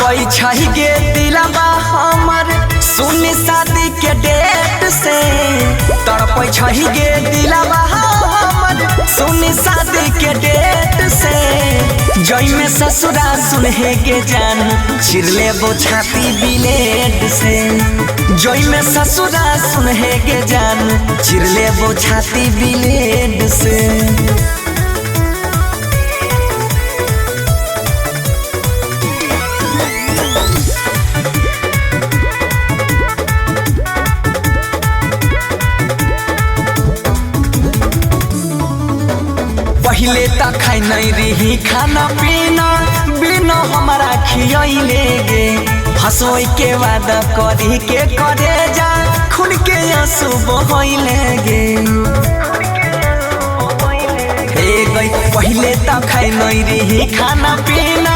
तड़पई छही गे दिलवा हमर सुन शादी के डेट से। तड़पई छही गे दिलवा हमर सुन शादी के डेट से। जई में ससुरा सुनहे गे जान चिरले वो छाती ब्लेड से। जई में ससुरा सुनहे गे जान चिरले वो छाती ब्लेड से। पहले तक खाई नहीं रही खाना पीना बिना हमारा खियले गे। हंसोई के वादा करी के करे जा खुद के आंसू बहले गे। पहले तक खाई नहीं रही खाना पीना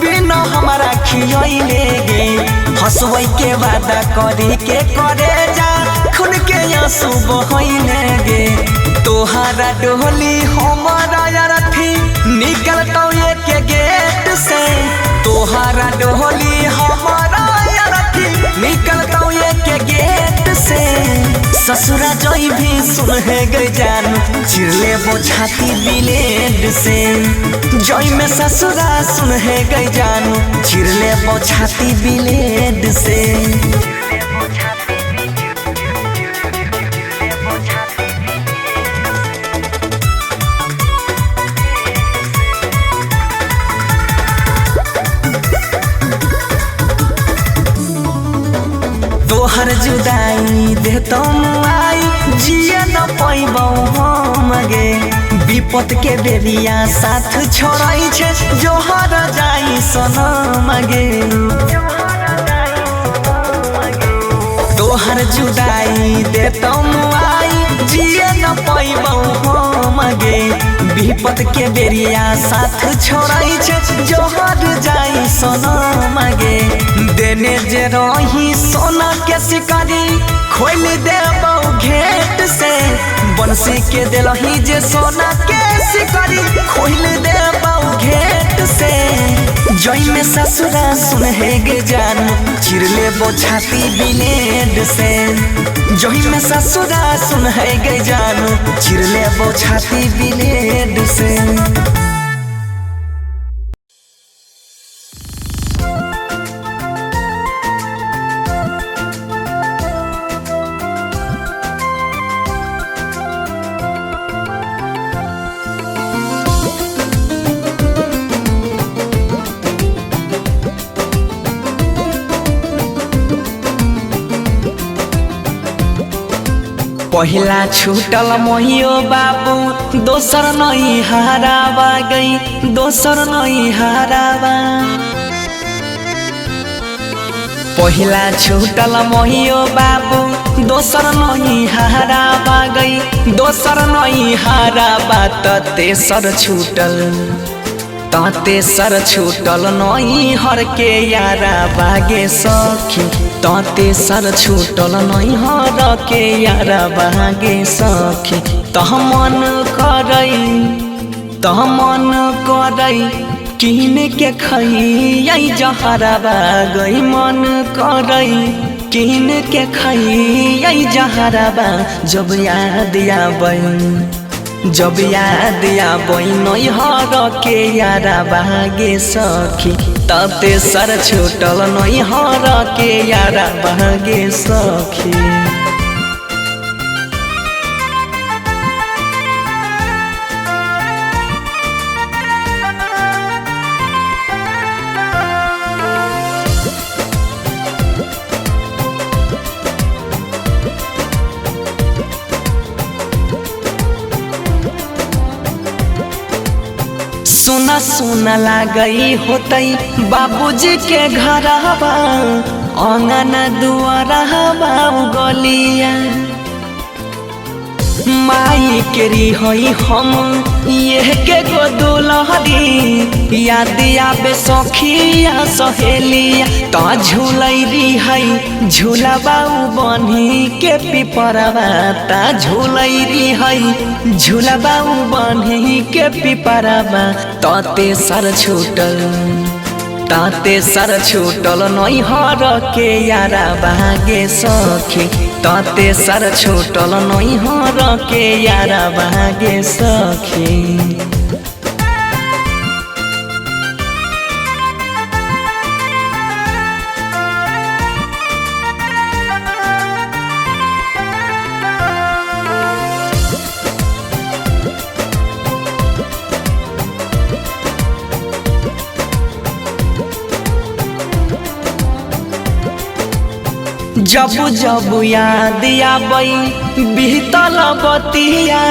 बिना हमारा खियले गे। हंसोई के वादा करी के करे जा खुद के आंसू बहले गे। तोहरा डोली हमारा रथी निकलता एक गेट से। तोहरा डोली हमारा रथी निकलता एक गेट से। ससुरा जोई भी सुनहे गई जान चिरले वो छाती ब्लेड से। जोई में ससुरा सुनहे गई जान चिरले वो छाती ब्लेड से। तोहर जुदाई दे तुम आई जिए न पैबौ हम गे। विपत के बेरिया साथ छोड़ाई छे जोहर जाई सनम गे। तोहर जुदाई दे तुम आई जिए न पैबौ हम गे। विपत के बेरिया साथ छोड़ाई छे जोहर जाई सनम गे। देने जे रही सोना के शिकारी खोल देबौ घेट से। बंसी के दिलही जे सोना के शिकारी खोल देबौ घेट से। जई में ससुरा सुनहे गे जान चिरले वो छाती ब्लेड से। जई में ससुरा सुनहे गे जान चिरले वो छाती ब्लेड से। पहिला छूटल मोहियो बाबू दोसर नहीं हारावा गई। दोसर नहीं हारावा पहिला छूटल मोहियो बाबू दोसर नहीं हारावा गई। दोसर नहीं हारावा त तेसर छूटल तेसर छूटल नहीं हर के यारा बागे सखी। तेसर छूटल नहीं हर के यारा बागे सखी। तह मन करई किन के खई जहरा गई। मन करई किन के खई जहरा जब याद आबै नैहर के यारा बागे सखी। तेसर छूटल नैहर के यारा बागे सखी। सुना सुना लागई होतई बाबूजी के घरवा। आंगन दुआरवा गलिया माई केरी हई हम ये के गो दुलहरी। याद आबे सखिया सहेलिया ता झूलैरी हई झूलाबा बन्ही के पिपरवा। ता झूलैरी हई झूलाबा बन्ही के पिपरवा। तेसर छूटल ताते सर छूटल नैहर के यारा बागे सखी ताते सर छूटल नैहर के यारा बागे सखी। जब जब याद आबै बीतल बतिया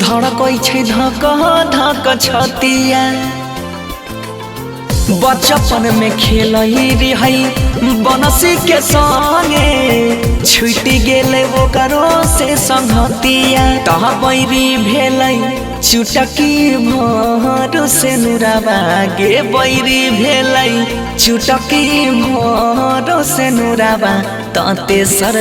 धड़कै छै धक धक छतिया। बचपन में खेलही रही बनसी के संगे छुटि गेलै ओकरो से संगतिया। तह बैरी भेलै चुटकी भर से नुराबा गे बैरी भेलै चुटकी भर से नुराबा। ताते सर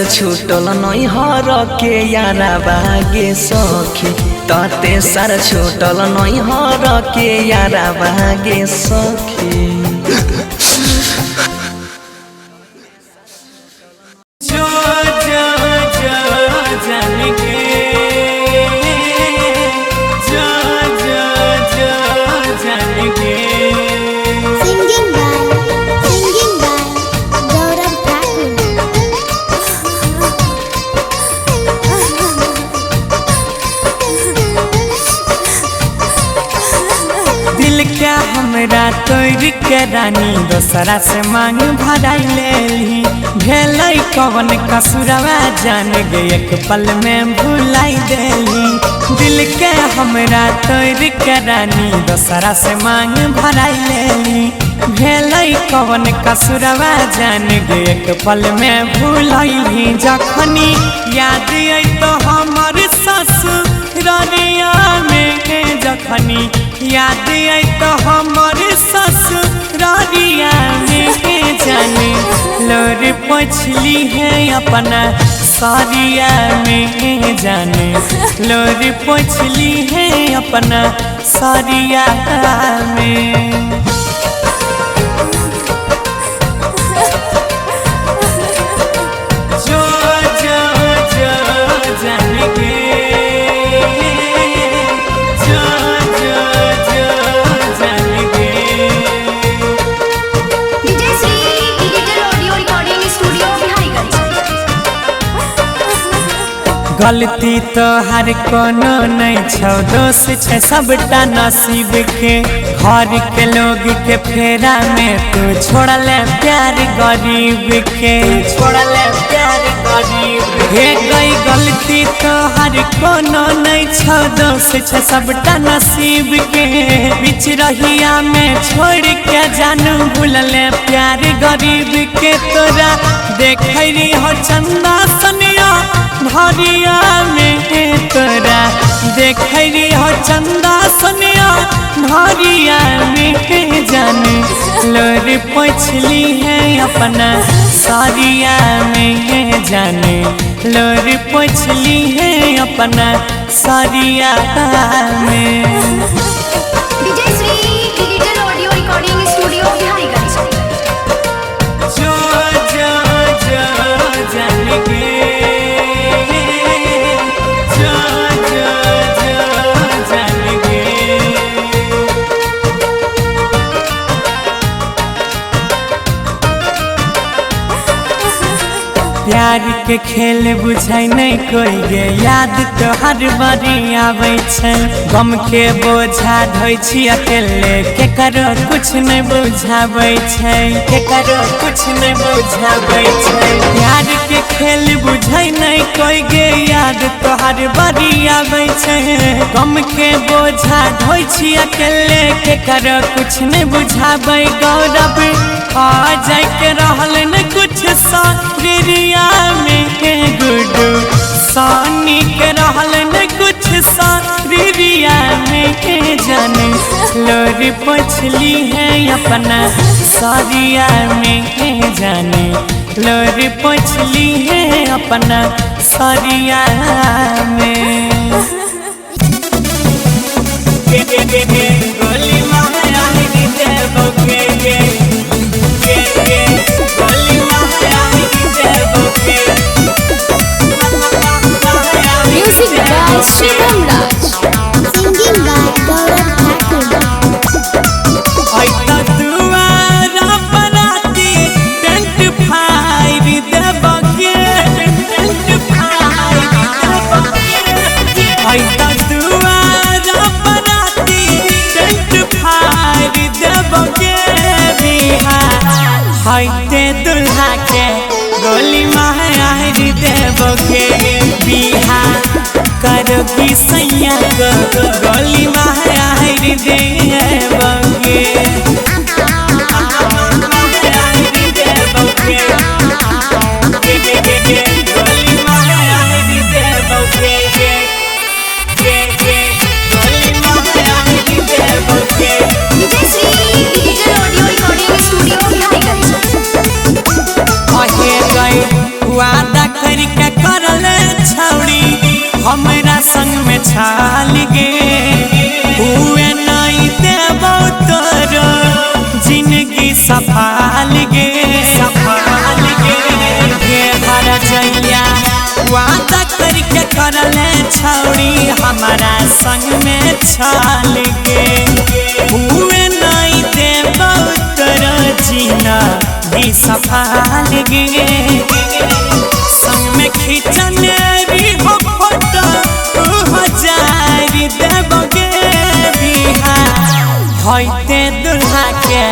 छूटल नैहर के यारा बागे सखी ताते सर छूटल नैहर के यारा बागे सखी। हमरा तोड़ के रानी दोसरा से मांग भराई लेली भेलै कवन कसुरवा जान गे एक पल में भुलाई देली। दिल के हमरा तोड़ के रानी दोसरा से मांग भराई लेली भेलै कवन कसुरवा जान गे एक पल में भुलैली। जखनी याद आई तो हमर ससुरारिया में जखनी याद आई तो हमर ससुरारिया में जाने लोर पोछली है अपना सारिया में जाने लोर पोछली है अपना सारिया में। गलती तो हर कोनो नहीं छौ दोष छै सबटा नसीब के। घर के लोग के फेरा में तू छोड़ले प्यार गरीब के छोड़ले प्यार गरीब हे गई गलती तो हर कोनो नहीं छौ दोष छै सबटा नसीब के। बीच रहिया में छोड़ के जानू भूलले प्यार गरीब के। तोरा देखै री हो चंदा सनिया भरिया में तोरा देखै री हो चंदा सनिया भरिया में जाने लोर पोछली है अपना सारिया में जाने लोर पोछली है अपना सारिया में। प्यार के खेल बुझै नहीं कोई गे याद तो हर बारी आबै छै। गम के बोझा ढोइ छी अकेले केकरो कुछ नहीं बुझाबै छै केकरो कुछ नहीं बुझाबै छै। प्यार के खेल बुझै नहीं कोई गे याद तो हर बारी आबै छै। गम के बोझा ढोइ छी अकेले केकरो कुछ नहीं बुझाबै। गौरव आ जाय के रहल न कुछ सारिया में गुडू सानी के रहल न कुछ सारिया में जाने लोर पोछली है अपना सारिया में जाने लोर पोछली है अपना सारिया में। गोली Shivam Raj. Singing by Gaurav Thakur. ऐता दुआरा बराती टेंट फाइर देबगे ऐता दुआरा बराती टेंट फाइर देबगे हैते दुल्हा के गोली मार देबगे बिहा करोगी सैया को गोली मार देबगे Digital Audio Recording Studio, Bihariganj. वादा करके करले छौड़ी हमरा संग में छाल गे हुए नहीं देबो तोरो जिंदगी सफाल गे हर जइया वादा करके करले छौड़ी हमरा संग में छाल गे हुए नहीं देबो तोरो जिंदगी सफाल गे संग में खींचने भी हो फोटो 2000 देबगे बिहा होइते दुल्हा के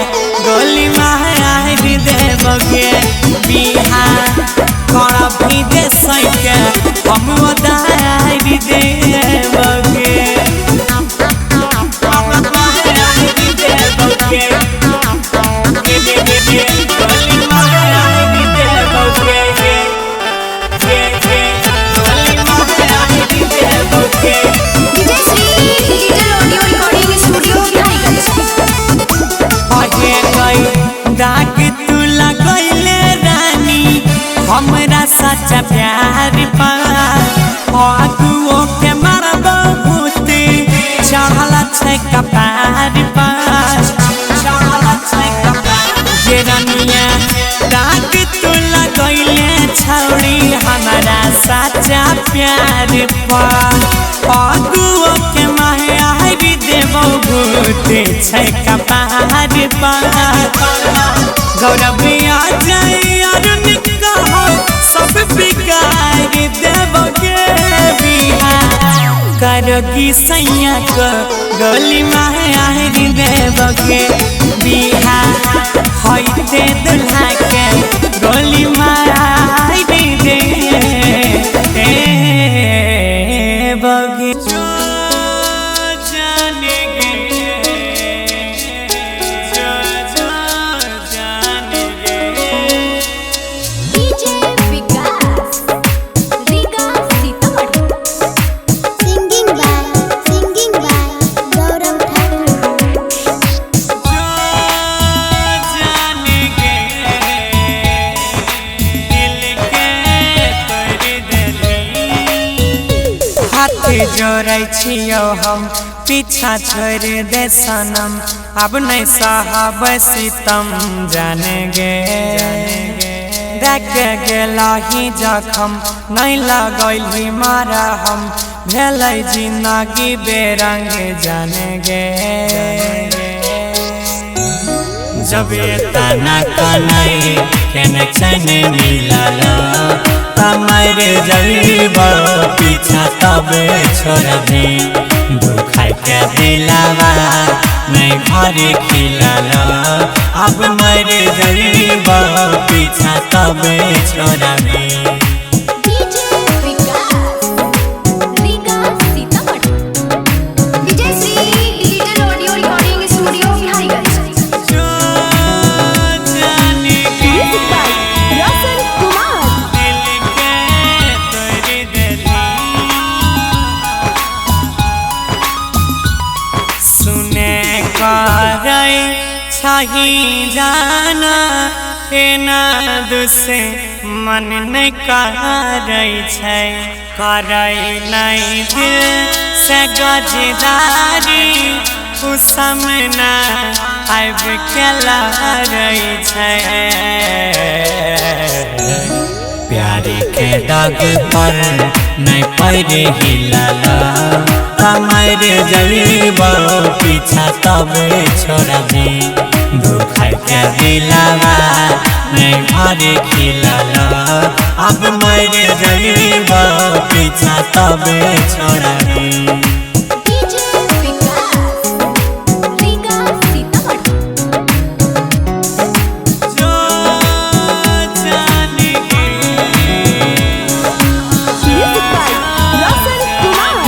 गोली मार देबगे बिहा कड़ा भी दे सके हम उधार देबगे Digital Audio Recording Studio, Bihariganj. दाग तू लगैले रानी हमरा सच्चा प्यार पा आगुओ के मारबो भूत चढ़ला छै कपार पा ये रनिया दाग तू लगैले छौड़ी हमरा सच्चा प्यार पा आगुओ के मार देबो भूत छै कपार पा गौरव आ जाए अरुण कहो सब बिगाड़ देबगे बिहा करोगी सैया को गोली मार देबगे बिहा होइते दुल्हा के गोली मार देबगे DJ Vikas, Vikas Sitamarhi. Singing by Gaurav Thakur. हाथ जोड़ै छियो हम पीछा छोड़ दे सनम अब नहीं साहब सितम जाने गे देख गेलही जखम नहीं लगैली मारा हम भेलै जिंदगी बेरंग जाने गे जब तना कनै कनेक्शन मिलल तमर जब पीछा तब छोड़ दी दुखाई के दिलावा नहीं घर खिलल अब मर जब पीछा तब छोड़ दी DJ Vikas, Vikas Sitamarhi. Digital Audio Recording Studio, Bihariganj. Music by Roshan Kumar. सुने करे छही जाना एना दुसे मन नहीं करे छै करे नहीं दिल से गजदारी सामना आब के लहरै छै प्यार गाड़ी के डग पर नहीं पैरे हिलाला कमर जलीब पीछा तब छोड़बी दुख के दिलावा नहीं घरे खिलाला अब मर जलीब पीछा तब छोड़बी DJ विकास रीगा सीतामढ़ी जो जाने रसन Kumar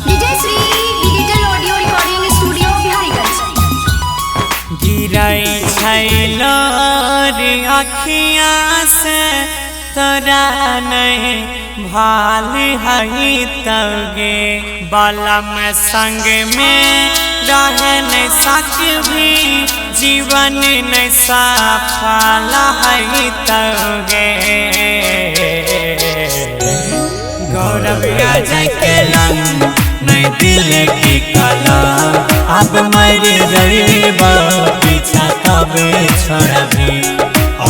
Vijay Shri digital audio recording studio Bihariganj गिराई छैलो रे अखिया से तोरा नहीं भाल हई तगे बलम संग में रह नहीं सकबी जीवन नहीं सफल हई तगे गौरव अजय के लंग नहीं दिल की कला अब मर जरीब पीछा तब छोड़बी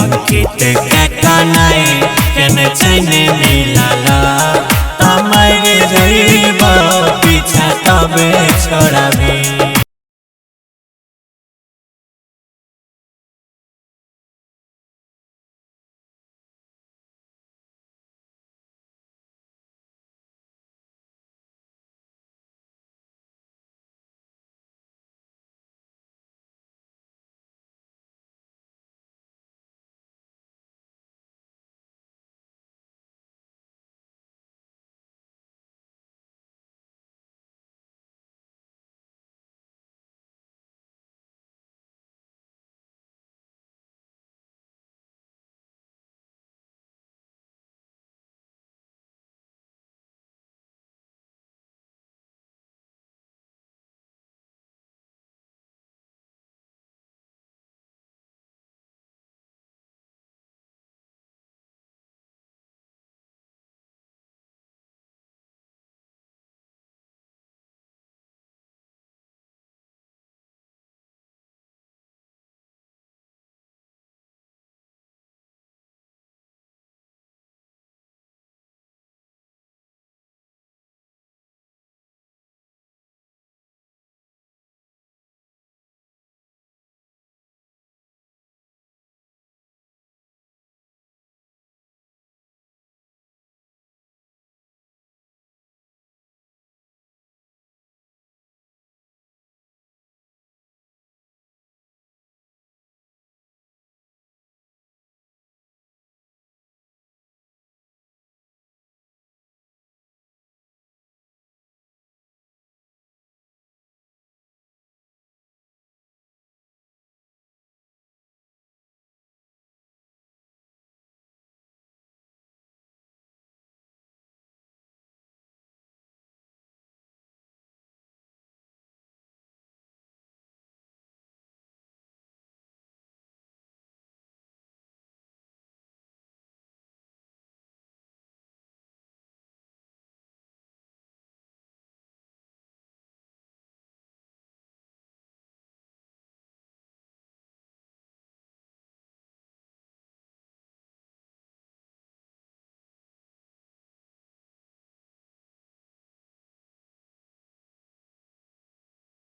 अंकित के कनाई के चैन मिलाला मर जरीब पीछा तब छोड़बी।